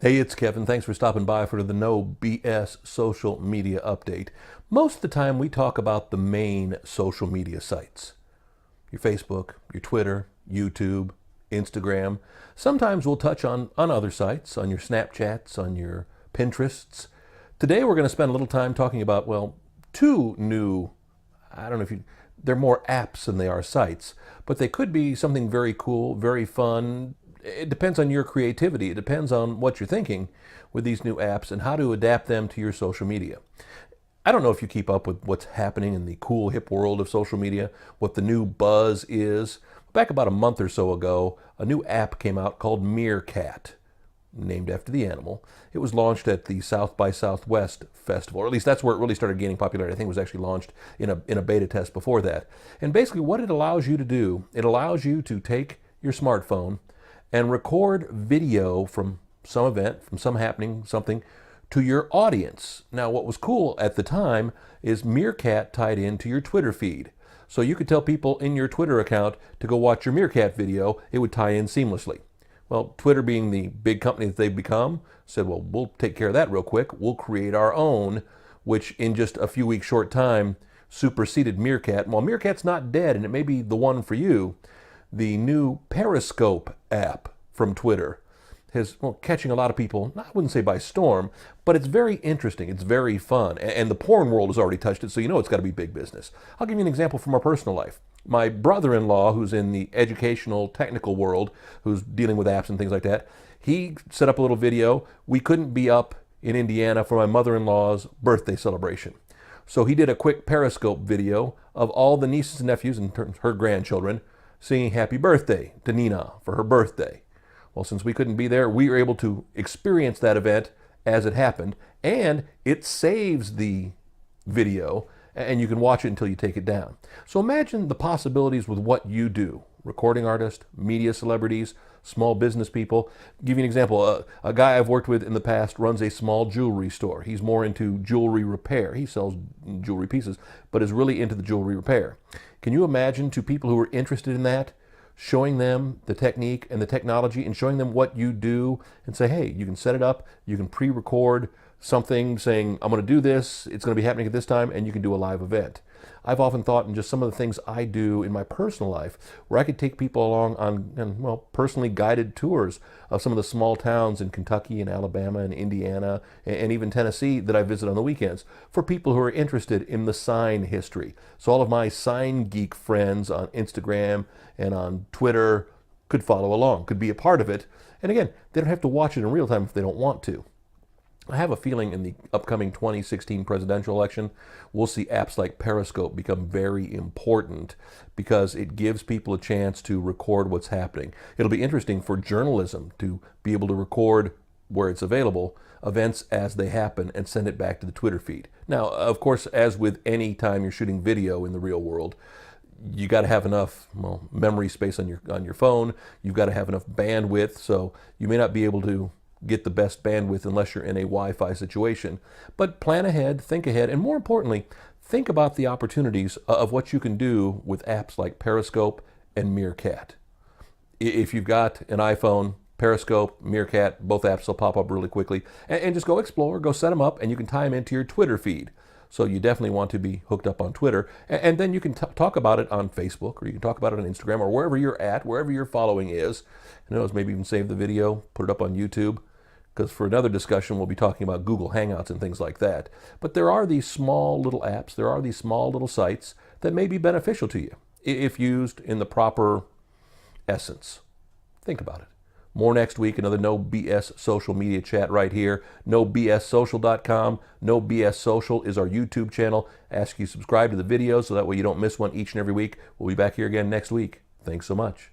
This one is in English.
Hey, it's Kevin. Thanks for stopping by for the No BS social media update. Most of the time we talk about the main social media sites. Your Facebook, your Twitter, YouTube, Instagram. Sometimes we'll touch on other sites, on your Snapchats, on your Pinterests. Today we're going to spend a little time talking about, well, two new, I don't know if you, they're more apps than they are sites, but they could be something very cool, very fun. It depends on your creativity. It depends on what you're thinking with these new apps and how to adapt them to your social media. I don't know if you keep up with what's happening in the cool, hip world of social media, what the new buzz is. Back about a month or so ago, a new app came out called Meerkat, named after the animal. It was launched at the South by Southwest Festival, or at least that's where it really started gaining popularity. I think it was actually launched in a beta test before that. And basically what it allows you to do, it allows you to take your smartphone and record video from some event, from some happening, something, to your audience. Now, what was cool at the time is Meerkat tied into your Twitter feed. So you could tell people in your Twitter account to go watch your Meerkat video. It would tie in seamlessly. Well, Twitter, being the big company that they've become, said, well, we'll take care of that real quick. We'll create our own, which in just a few weeks short time superseded Meerkat. While Meerkat's not dead, and it may be the one for you, the new Periscope app from Twitter is, well, catching a lot of people, I wouldn't say by storm, but it's very interesting. It's very fun. And the porn world has already touched it, so you know it's got to be big business. I'll give you an example from our personal life. My brother-in-law, who's in the educational, technical world, who's dealing with apps and things like that, he set up a little video. We couldn't be up in Indiana for my mother-in-law's birthday celebration. So he did a quick Periscope video of all the nieces and nephews and her grandchildren singing happy birthday to Nina for her birthday. Well, since we couldn't be there, we were able to experience that event as it happened, and it saves the video, and you can watch it until you take it down. So imagine the possibilities with what you do. Recording artists, media celebrities, small business people. I'll give you an example. A guy I've worked with in the past runs a small jewelry store. He's more into jewelry repair. He sells jewelry pieces, but is really into the jewelry repair. Can you imagine to people who are interested in that, showing them the technique and the technology and showing them what you do and say, hey, you can set it up, you can pre-record something saying, I'm going to do this, it's going to be happening at this time, and you can do a live event. I've often thought in just some of the things I do in my personal life where I could take people along on, well, personally guided tours of some of the small towns in Kentucky and Alabama and Indiana and even Tennessee that I visit on the weekends for people who are interested in the sign history. So all of my sign geek friends on Instagram and on Twitter could follow along, could be a part of it. And again, they don't have to watch it in real time if they don't want to. I have a feeling in the upcoming 2016 presidential election, we'll see apps like Periscope become very important because it gives people a chance to record what's happening. It'll be interesting for journalism to be able to record, where it's available, events as they happen and send it back to the Twitter feed. Now, of course, as with any time you're shooting video in the real world, you got to have enough, well, memory space on your phone. You've got to have enough bandwidth, so you may not be able to get the best bandwidth unless you're in a Wi-Fi situation. But plan ahead, think ahead, and more importantly, think about the opportunities of what you can do with apps like Periscope and Meerkat. If you've got an iPhone, Periscope, Meerkat, both apps will pop up really quickly. And just go explore, go set them up, and you can tie them into your Twitter feed. So you definitely want to be hooked up on Twitter. And then you can talk about it on Facebook, or you can talk about it on Instagram, or wherever you're at, wherever your following is. Who knows, maybe even save the video, put it up on YouTube. Because for another discussion, we'll be talking about Google Hangouts and things like that. But there are these small little apps, there are these small little sites that may be beneficial to you if used in the proper essence. Think about it. More next week, another No BS social media chat right here. NoBSSocial.com. No BS Social is our YouTube channel. Ask you to subscribe to the videos so that way you don't miss one each and every week. We'll be back here again next week. Thanks so much.